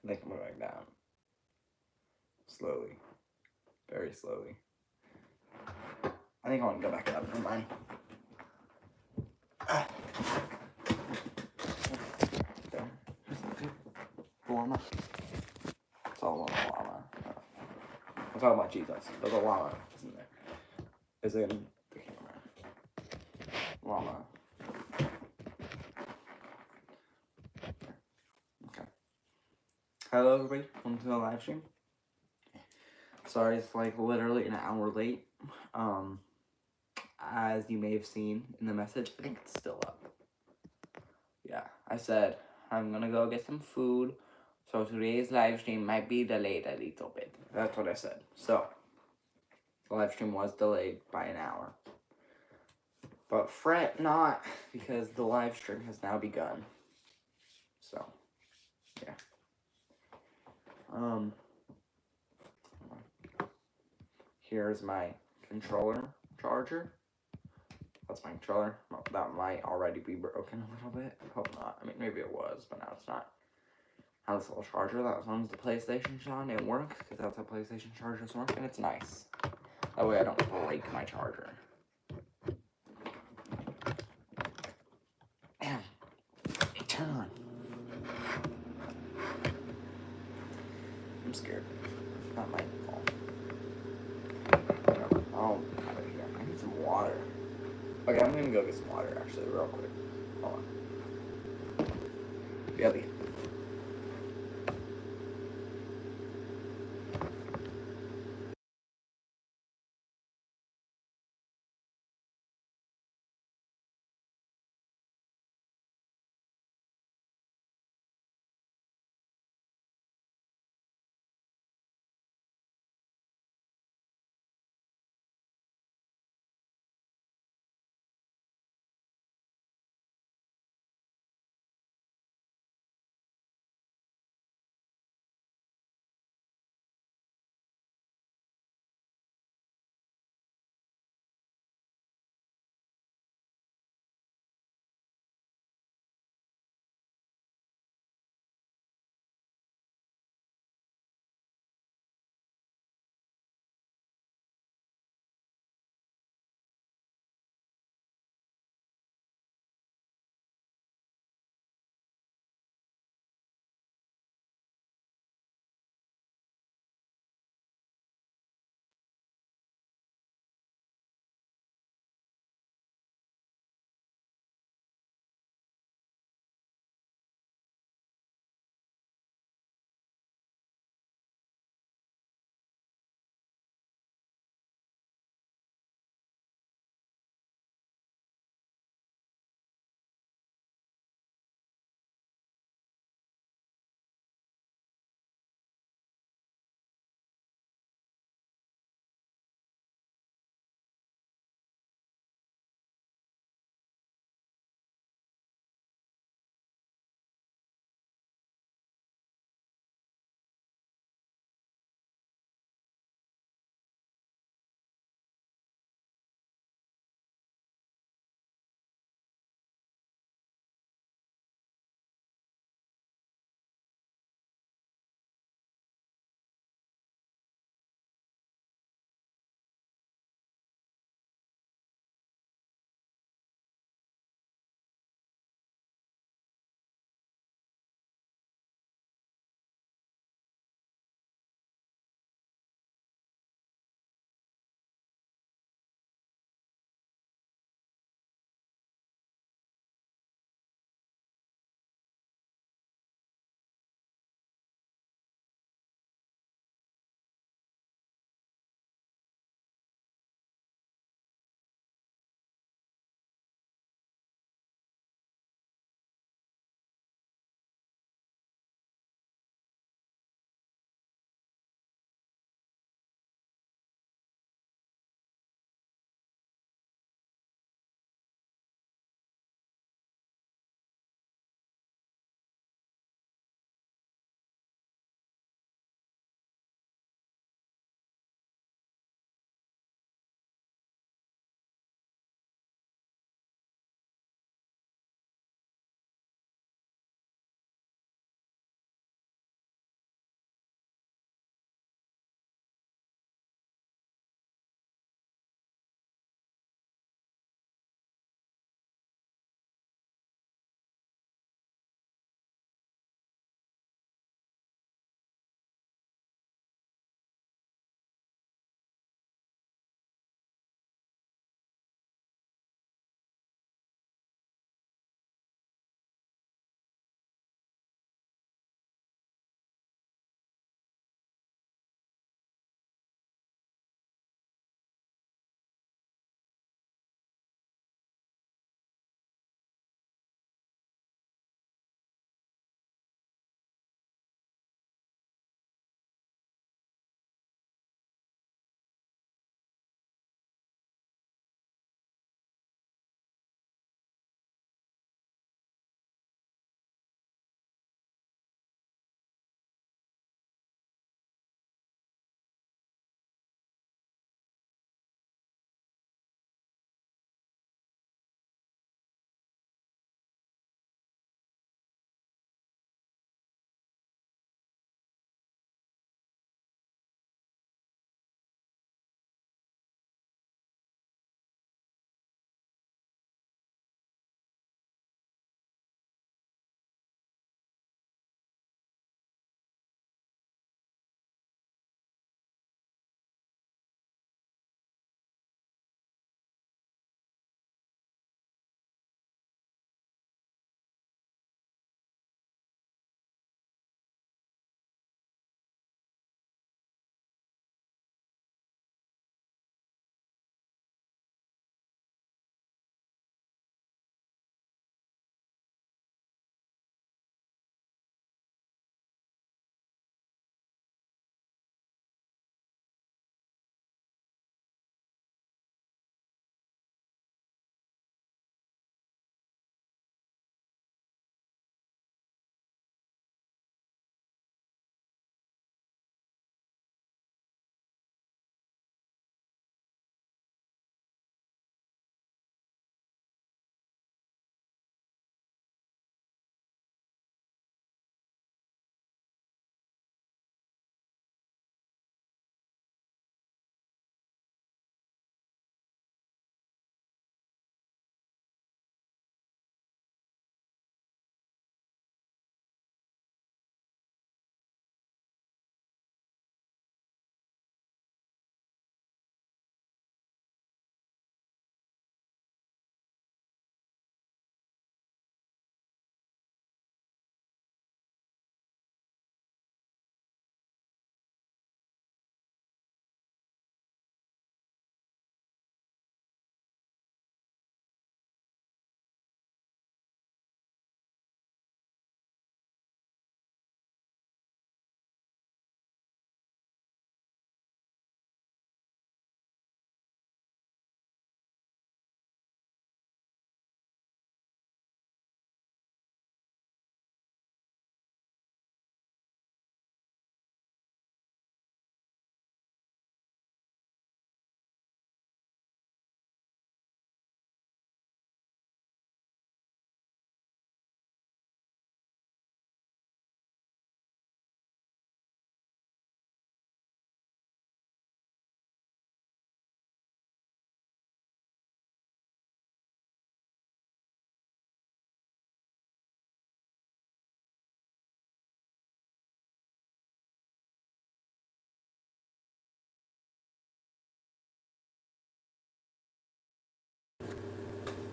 I think I'm going down. Slowly. Very slowly. I think I want to go back up. Never mind. There. Llama. It's all about llama. I'm talking about Jesus. There's a llama, isn't there? Is in the camera. Llama. Okay. Hello, everybody. Welcome to the live stream. Sorry, it's like literally an hour late. As you may have seen in the message, I think it's still up. Yeah, I said I'm gonna go get some food, so today's live stream might be delayed a little bit. That's what I said. So, the live stream was delayed by an hour. But fret not, because the live stream has now begun. So, yeah. Here's my controller charger. That's my controller. That might already be broken a little bit. Hope not. I mean, maybe it was, but now it's not. Now this little charger that runs the PlayStation on, it works, because that's how PlayStation chargers work, and it's nice. That way I don't break my charger. Turn on. I'm scared. Not my fault. Oh, out of here. I need some water. Okay, I'm gonna go get some water, actually, real quick. Hold on. BLB.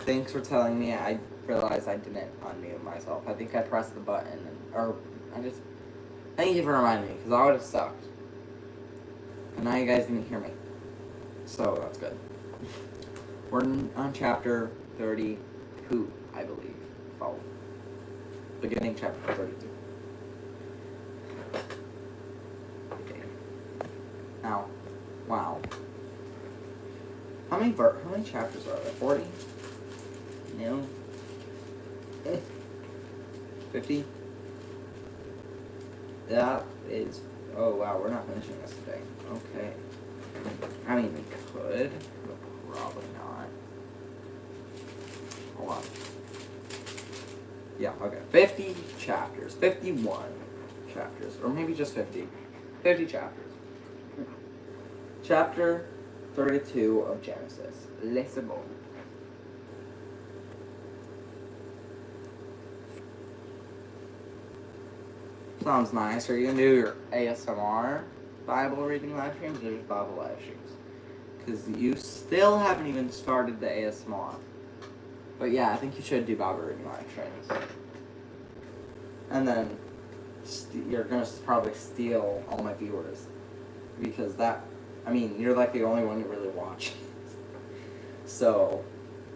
Thanks for telling me. I realized I didn't unmute myself. I think I pressed the button, Thank you for reminding me, because I would have sucked. And now you guys didn't hear me. So, that's good. We're on chapter 32, I believe. Oh. Beginning chapter 32. Okay. Now, wow. How many chapters are there? 40? No. 50? That is... Oh, wow, we're not finishing this today. Okay. I mean, we could, but probably not. Hold on. Yeah, okay. 50 chapters. 51 chapters. Or maybe just 50. 50 chapters. Chapter 32 of Genesis. Let's go. Sounds nice. Are you going to do your ASMR Bible reading live streams or just Bible live streams? Because you still haven't even started the ASMR. But yeah, I think you should do Bible reading live streams. And then you're going to probably steal all my viewers. Because you're like the only one who really watches. So,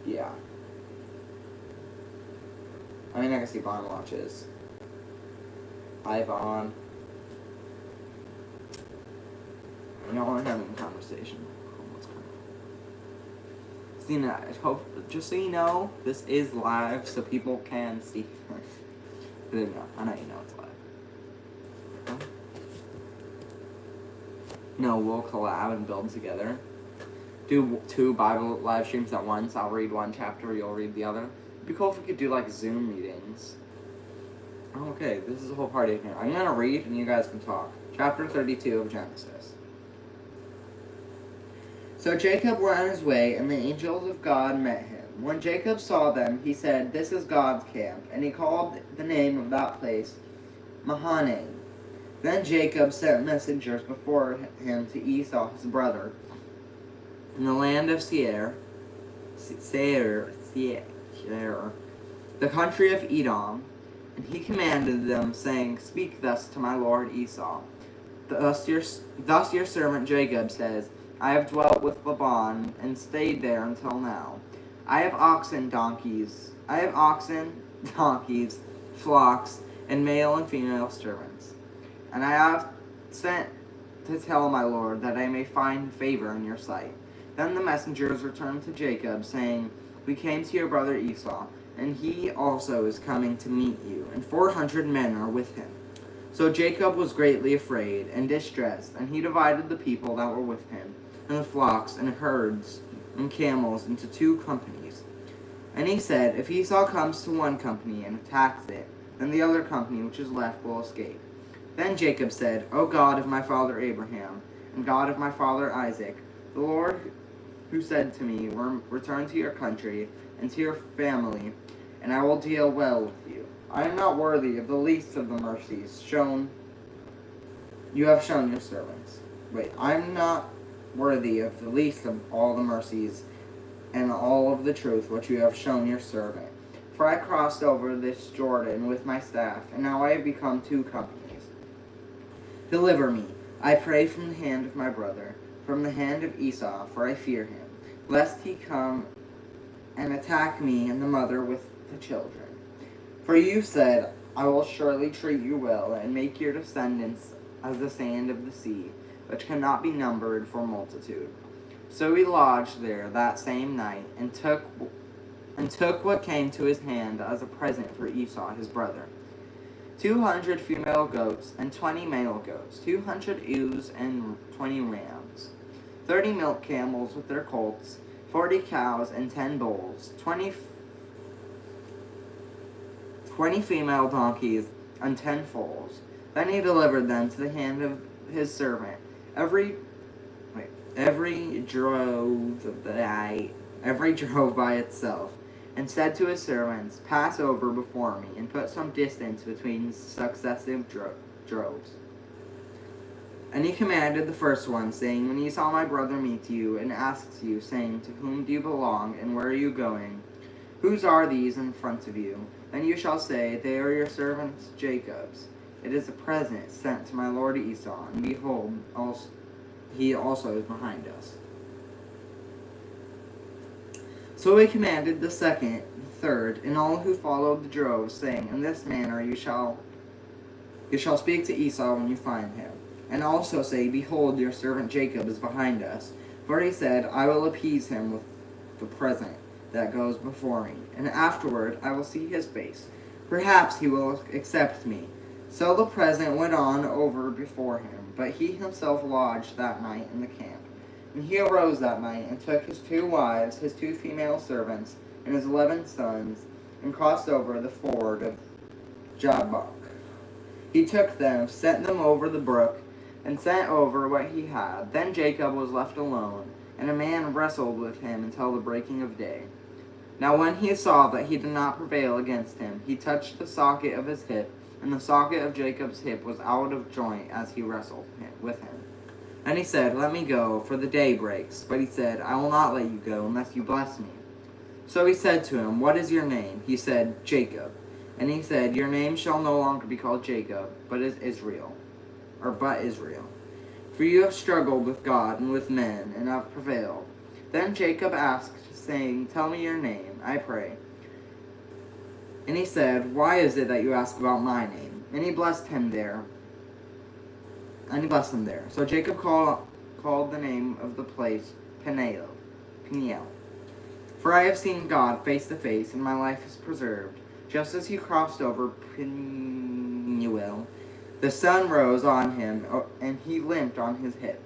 yeah. I mean, I can see Vaughn watches. Ivan. You know, we're having a conversation. Just so you know, this is live, so people can see. I know you know it's live. No, we'll collab and build together. Do 2 Bible live streams at once. I'll read one chapter, you'll read the other. It'd be cool if we could do like Zoom meetings. Okay, this is a whole party here. I'm gonna read and you guys can talk. Chapter 32 of Genesis. So Jacob went on his way, and the angels of God met him. When Jacob saw them, he said, "This is God's camp," and he called the name of that place Mahanaim. Then Jacob sent messengers before him to Esau, his brother, in the land of Seir, the country of Edom, and he commanded them, saying, "Speak thus to my lord Esau. Thus your servant Jacob says, I have dwelt with Laban and stayed there until now. I have oxen, donkeys, flocks, and male and female servants. And I have sent to tell my lord that I may find favor in your sight." Then the messengers returned to Jacob, saying, "We came to your brother Esau, and he also is coming to meet you, and 400 men are with him." So Jacob was greatly afraid and distressed, and he divided the people that were with him, and the flocks and herds and camels into 2 companies. And he said, "If Esau comes to one company and attacks it, then the other company which is left will escape." Then Jacob said, "O God of my father Abraham, and God of my father Isaac, the Lord who said to me, 'Return to your country and to your family, and I will deal well with you. I am not worthy of the least of the mercies you have shown your servants." I am not worthy of the least of all the mercies and all of the truth which you have shown your servant. For I crossed over this Jordan with my staff, and now I have become 2 companies. Deliver me, I pray, from the hand of my brother, from the hand of Esau, for I fear him, lest he come and attack me and the mother with the children. For you said, "I will surely treat you well, and make your descendants as the sand of the sea, which cannot be numbered for multitude." So he lodged there that same night, and took what came to his hand as a present for Esau his brother: 200 female goats and 20 male goats, 200 ewes and 20 rams, 30 milk camels with their colts, 40 cows and 10 bulls, 20 female donkeys and 10 foals. Then he delivered them to the hand of his servant, every drove by itself, and said to his servants, "Pass over before me, and put some distance between successive droves." And he commanded the first one, saying, "When Esau my brother meets you, and asks you, saying, 'To whom do you belong, and where are you going?' Whose are these in front of you? Then you shall say, They are your servant Jacob's. It is a present sent to my lord Esau, and behold, he also is behind us. So he commanded the second, the third, and all who followed the drove, saying, In this manner you shall speak to Esau when you find him. And also say, Behold, your servant Jacob is behind us. For he said, I will appease him with the present that goes before me, and afterward I will see his face. Perhaps he will accept me. So the present went on over before him, but he himself lodged that night in the camp. And he arose that night, and took his 2 wives, his 2 female servants, and his 11 sons, and crossed over the ford of Jabbok. He took them, sent them over the brook, and sent over what he had. Then Jacob was left alone, and a man wrestled with him until the breaking of day. Now when he saw that he did not prevail against him, he touched the socket of his hip, and the socket of Jacob's hip was out of joint as he wrestled with him. And he said, Let me go, for the day breaks. But he said, I will not let you go unless you bless me. So he said to him, What is your name? He said, Jacob. And he said, Your name shall no longer be called Jacob, but Israel. For you have struggled with God and with men, and have prevailed. Then Jacob asked, saying, Tell me your name, I pray. And he said, Why is it that you ask about my name? And he blessed him there. So Jacob called the name of the place Peniel. For I have seen God face to face, and my life is preserved. Just as he crossed over Peniel, the sun rose on him, and he limped on his hip.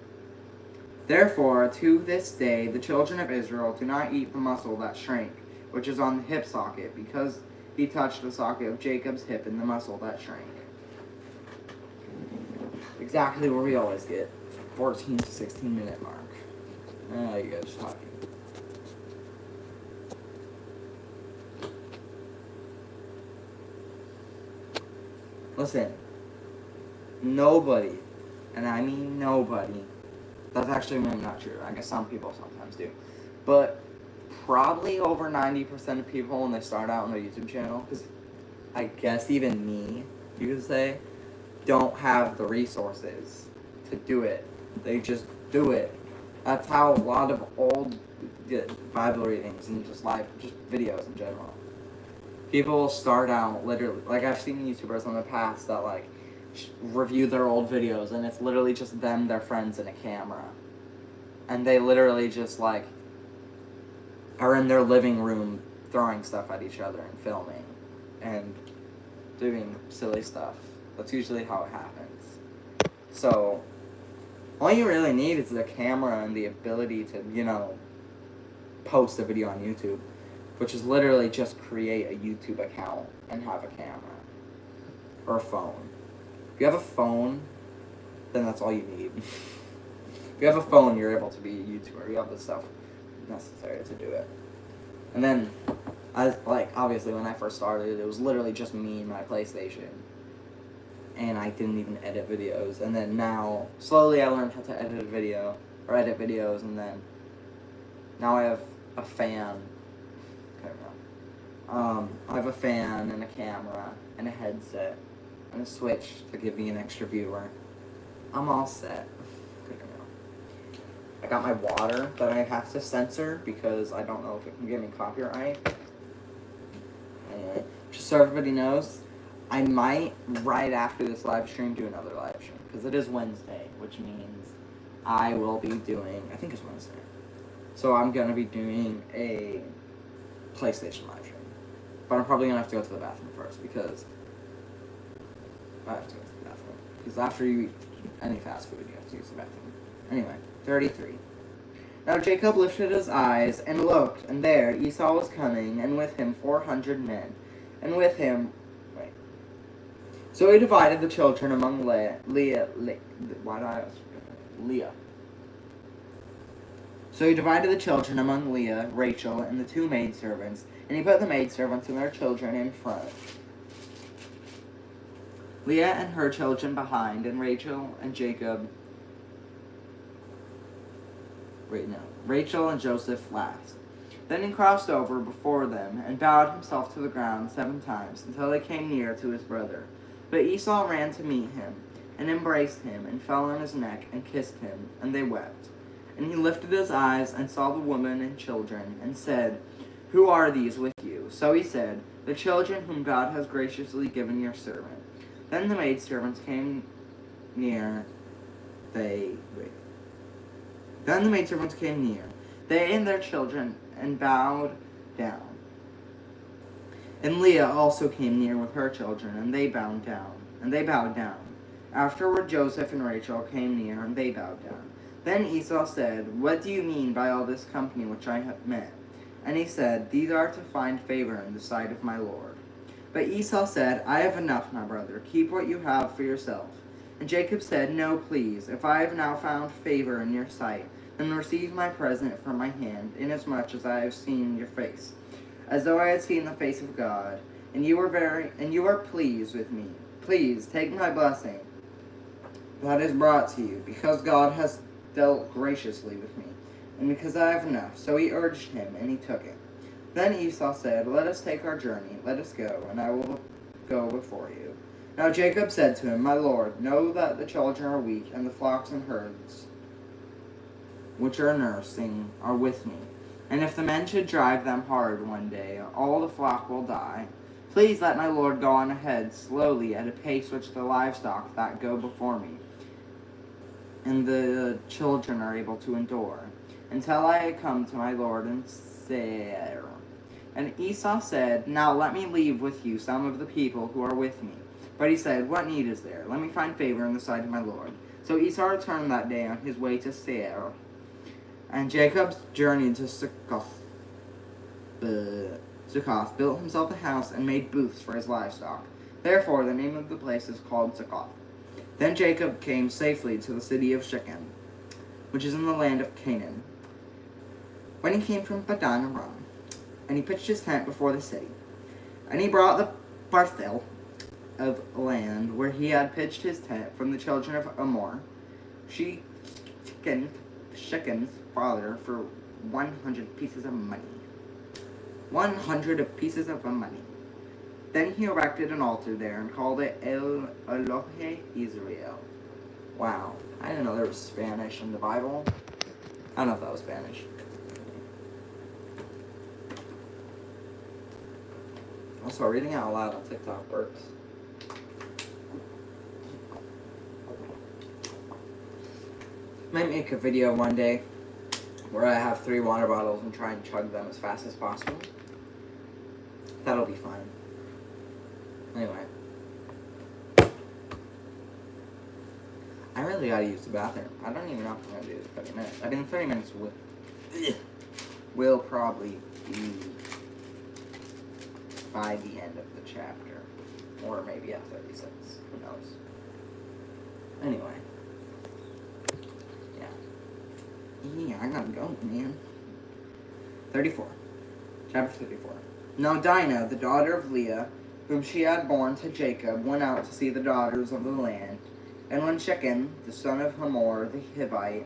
Therefore, to this day, the children of Israel do not eat the muscle that shrank, which is on the hip socket, because he touched the socket of Jacob's hip and the muscle that shrank. Exactly where we always get. 14 to 16 minute mark. You guys talking. Listen, nobody, and I mean nobody, that's actually maybe not true. I guess some people sometimes do. But probably over 90% of people when they start out on their YouTube channel, because I guess even me, you could say, don't have the resources to do it. They just do it. That's how a lot of old Bible readings and just videos in general. People will start out literally, like I've seen YouTubers in the past that like review their old videos, and it's literally just them, their friends, and a camera. And they literally just like are in their living room throwing stuff at each other and filming and doing silly stuff. That's usually how it happens. So all you really need is the camera and the ability to, post a video on YouTube, which is literally just create a YouTube account and have a camera or a phone. If you have a phone, then that's all you need. If you have a phone, you're able to be a YouTuber. You have the stuff necessary to do it. And then, obviously when I first started, it was literally just me and my PlayStation. And I didn't even edit videos. And then now, slowly I learned how to edit videos, and then now I have a fan. I have a fan and a camera and a headset and a switch to give me an extra viewer. I'm all set. I got my water that I have to censor because I don't know if it can give me copyright. Anyway, just so everybody knows, I might, right after this live stream, do another live stream. Because it is Wednesday, which means I will be doing, I think it's Wednesday. So I'm going to be doing a PlayStation live stream. But I'm probably going to have to go to the bathroom first because I have to go to the bathroom. Because after you eat any fast food, you have to use the bathroom. Anyway, 33. Now Jacob lifted his eyes and looked, and there Esau was coming, and with him 400 men. And with him, So he divided the children among Leah. So he divided the children among Leah, Rachel, and the 2 maidservants, and he put the maidservants and their children in front, Leah and her children behind, and Rachel and Joseph last. Then he crossed over before them and bowed himself to the ground 7 times until he came near to his brother. But Esau ran to meet him and embraced him and fell on his neck and kissed him, and they wept. And he lifted his eyes and saw the woman and children and said, "Who are these with you?" So he said, "The children whom God has graciously given your servant." Then the maidservants came near. Then the maidservants came near, they and their children, and bowed down. And Leah also came near with her children, and they bowed down. Afterward Joseph and Rachel came near, and they bowed down. Then Esau said, "What do you mean by all this company which I have met?" And he said, "These are to find favor in the sight of my Lord." But Esau said, "I have enough, my brother. Keep what you have for yourself." And Jacob said, "No, please. If I have now found favor in your sight, then receive my present from my hand, inasmuch as I have seen your face, as though I had seen the face of God, and you are pleased with me. Please take my blessing that is brought to you, because God has dealt graciously with me, and because I have enough." So he urged him, and he took it. Then Esau said, "Let us take our journey. Let us go, and I will go before you." Now Jacob said to him, "My lord, know that the children are weak, and the flocks and herds which are nursing are with me. And if the men should drive them hard one day, all the flock will die. Please let my lord go on ahead slowly at a pace which the livestock that go before me and the children are able to endure, until I come to my lord in Seir." And Esau said, "Now let me leave with you some of the people who are with me." But he said, "What need is there? Let me find favor in the sight of my lord." So Esau returned that day on his way to Seir. And Jacob journeyed to Succoth, built himself a house, and made booths for his livestock. Therefore the name of the place is called Succoth. Then Jacob came safely to the city of Shechem, which is in the land of Canaan, when he came from Padan Aram, and he pitched his tent before the city. And he brought the parcel of land where he had pitched his tent from the children of Hamor, Shechem's father, for 100 pieces of money. 100 pieces of money. Then he erected an altar there and called it El Elohe Israel. Wow, I didn't know there was Spanish in the Bible. I don't know if that was Spanish. Also, reading out loud on TikTok works. Might make a video one day where I have 3 water bottles and try and chug them as fast as possible. That'll be fun. Anyway. I really gotta use the bathroom. I don't even know if I'm gonna do it in 30 minutes. I mean, 30 minutes will probably be by the end of the chapter. Or maybe at 36. Who knows? Anyway. Yeah, I gotta go, man. 34. Chapter 34. Now Dinah, the daughter of Leah, whom she had borne to Jacob, went out to see the daughters of the land. And when Shechem, the son of Hamor the Hivite,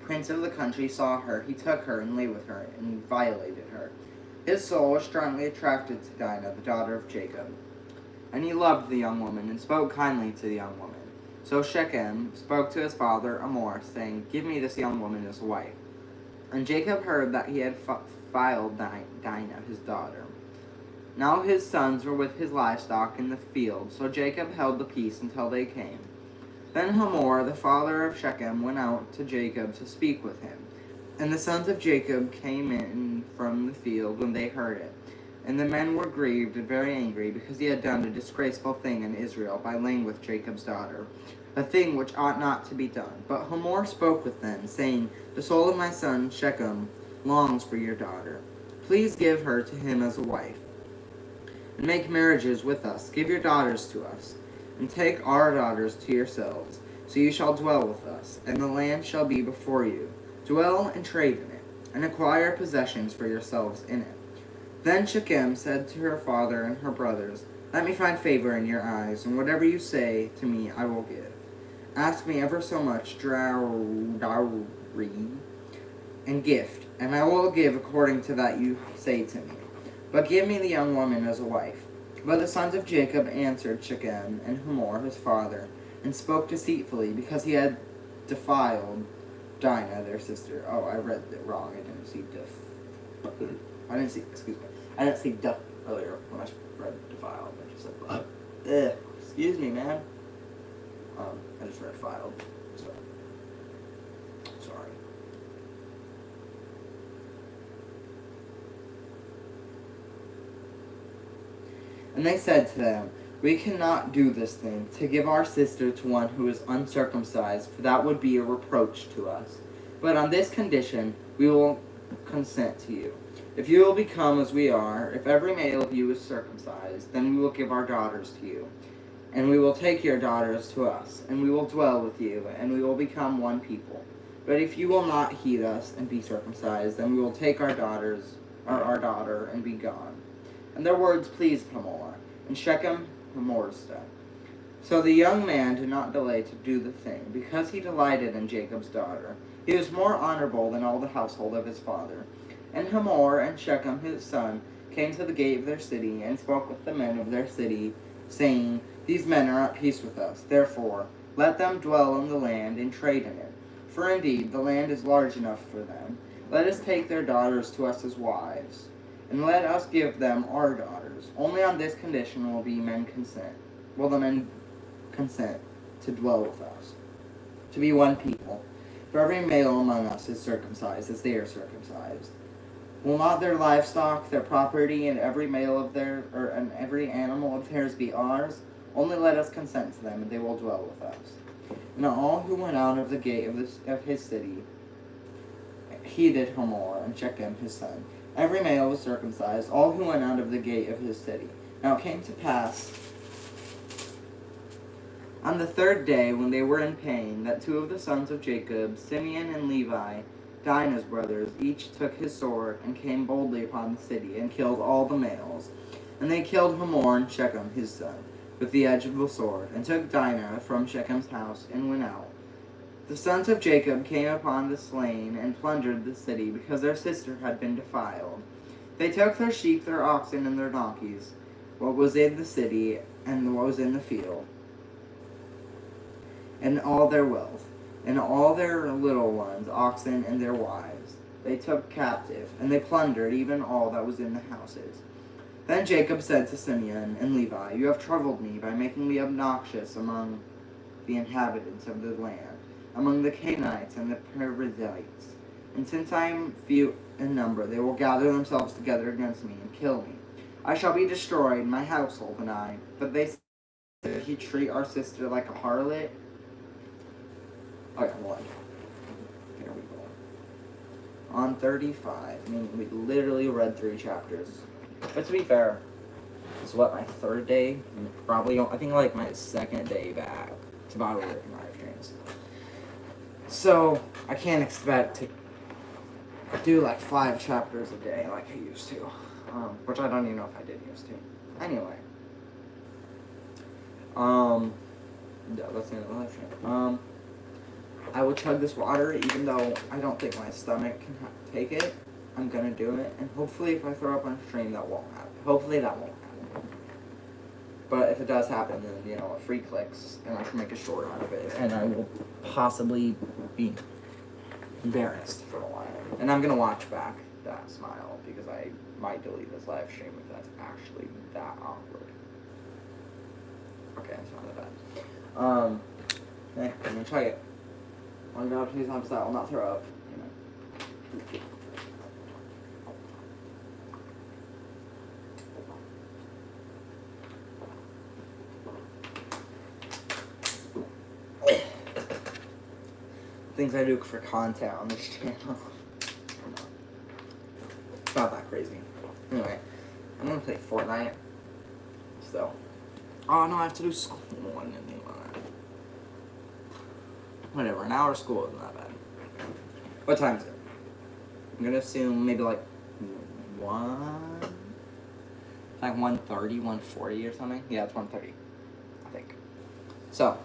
prince of the country, saw her, he took her and lay with her, and violated her. His soul was strongly attracted to Dinah, the daughter of Jacob. And he loved the young woman, and spoke kindly to the young woman. So Shechem spoke to his father Hamor, saying, "Give me this young woman as a wife." And Jacob heard that he had filed Dinah, his daughter. Now his sons were with his livestock in the field, so Jacob held the peace until they came. Then Hamor, the father of Shechem, went out to Jacob to speak with him. And the sons of Jacob came in from the field when they heard it. And the men were grieved and very angry, because he had done a disgraceful thing in Israel by laying with Jacob's daughter, a thing which ought not to be done. But Hamor spoke with them, saying, "The soul of my son Shechem longs for your daughter. Please give her to him as a wife, and make marriages with us. Give your daughters to us, and take our daughters to yourselves. So you shall dwell with us, and the land shall be before you. Dwell and trade in it, and acquire possessions for yourselves in it." Then Shechem said to her father and her brothers, "Let me find favor in your eyes, and whatever you say to me I will give. Ask me ever so much dowry, and gift, and I will give according to that you say to me. But give me the young woman as a wife. But the sons of Jacob answered Shechem and Hamor his father, and spoke deceitfully, because he had defiled Dinah their sister. Oh, I read it wrong. I didn't see I didn't see duh earlier when I read defiled. I just said excuse me, man. I just read filed. So sorry. And they said to them, we cannot do this thing, to give our sister to one who is uncircumcised, for that would be a reproach to us. But on this condition we will consent to you. If you will become as we are, if every male of you is circumcised, then we will give our daughters to you. And we will take your daughters to us, and we will dwell with you, and we will become one people. But if you will not heed us and be circumcised, then we will take our daughter, and be gone. And their words pleased Hamor, and Shechem Hamor's son. So the young man did not delay to do the thing, because he delighted in Jacob's daughter. He was more honorable than all the household of his father. And Hamor and Shechem his son came to the gate of their city, and spoke with the men of their city, saying, these men are at peace with us. Therefore, let them dwell in the land and trade in it. For indeed, the land is large enough for them. Let us take their daughters to us as wives, and let us give them our daughters. Only on this condition will the men consent to dwell with us, to be one people. For every male among us is circumcised, as they are circumcised. Will not their livestock, their property, and every male of and every animal of theirs be ours? Only let us consent to them, and they will dwell with us. And all who went out of the gate of his city heeded Hamor and Shechem his son. Every male was circumcised, all who went out of the gate of his city. Now it came to pass on the third day, when they were in pain, that two of the sons of Jacob, Simeon and Levi, Dinah's brothers, each took his sword and came boldly upon the city, and killed all the males. And they killed Hamor and Shechem his son with the edge of the sword, and took Dinah from Shechem's house, and went out. The sons of Jacob came upon the slain, and plundered the city, because their sister had been defiled. They took their sheep, their oxen, and their donkeys, what was in the city, and what was in the field, and all their wealth, and all their little ones, oxen, and their wives. They took captive, and they plundered even all that was in the houses. Then Jacob said to Simeon and Levi, you have troubled me by making me obnoxious among the inhabitants of the land, among the Canaanites and the Perizzites. And since I am few in number, they will gather themselves together against me and kill me. I shall be destroyed, my household and I. But they said, did he treat our sister like a harlot? Okay, one. Here we go. On 35. I mean, we literally read 3 chapters. But to be fair, this is what, my 3rd day? Probably, I think like my 2nd day back to Bible reading live streams. So, I can't expect to do like 5 chapters a day like I used to. Which I don't even know if I did used to. Anyway. Yeah, that's the end of the live stream. I will chug this water even though I don't think my stomach can take it. I'm gonna do it, and hopefully if I throw up on stream, that won't happen. Hopefully that won't happen. But if it does happen, then, you know, it free clicks, and I can make a short out of it, and I will possibly be embarrassed for a while. And I'm gonna watch back that smile, because I might delete this live stream if that's actually that awkward. Okay, it's not that bad. Okay, I'm gonna try it. One grab 2 times that I will not throw up, you know. Things I do for content on this channel. It's not that crazy. Anyway, I'm gonna play Fortnite. So, oh no, I have to do school and anything like that. Whatever, an hour of school isn't that bad. What time is it? I'm gonna assume maybe like 1:30, 1:40 or something. Yeah, it's 1:30, I think. So,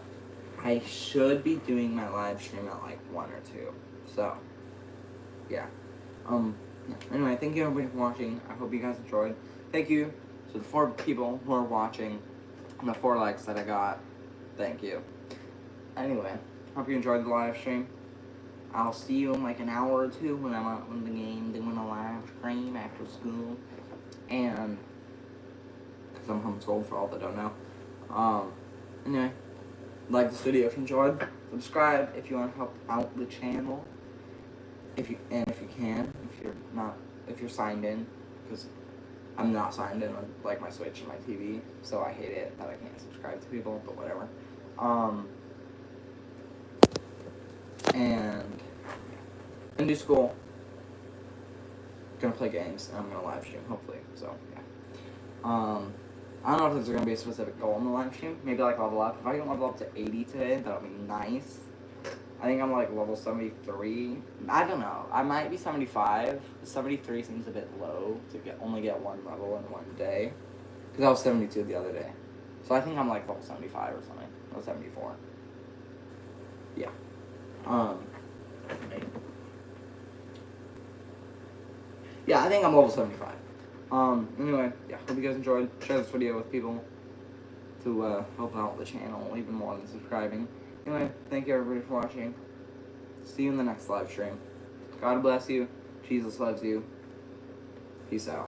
I should be doing my live stream at like 1 or 2. So, yeah. Yeah. Anyway, thank you everybody for watching. I hope you guys enjoyed. Thank you to the 4 people who are watching and the 4 likes that I got. Thank you. Anyway, hope you enjoyed the live stream. I'll see you in like an hour or 2 when I'm out in the game doing a live stream after school. And, because I'm homeschooled for all that don't know. Anyway, like this video if you enjoyed. Subscribe if you want to help out the channel. If you can, if you're signed in, because I'm not signed in on like my Switch and my TV, so I hate it that I can't subscribe to people, but whatever. And do school. Gonna play games and I'm gonna live stream hopefully. So yeah. I don't know if there's gonna be a specific goal in the live stream. Maybe like level up. If I can level up to 80 today, that would be nice. I think I'm like level 73. I don't know. I might be 75. 73 seems a bit low to only get 1 level in 1 day. Because I was 72 the other day. So I think I'm like level 75 or something. Or 74. Yeah. Yeah, I think I'm level 75. Anyway, yeah, hope you guys enjoyed. Share this video with people to help out the channel even more than subscribing. Anyway, thank you everybody for watching. See you in the next live stream. God bless you. Jesus loves you. Peace out.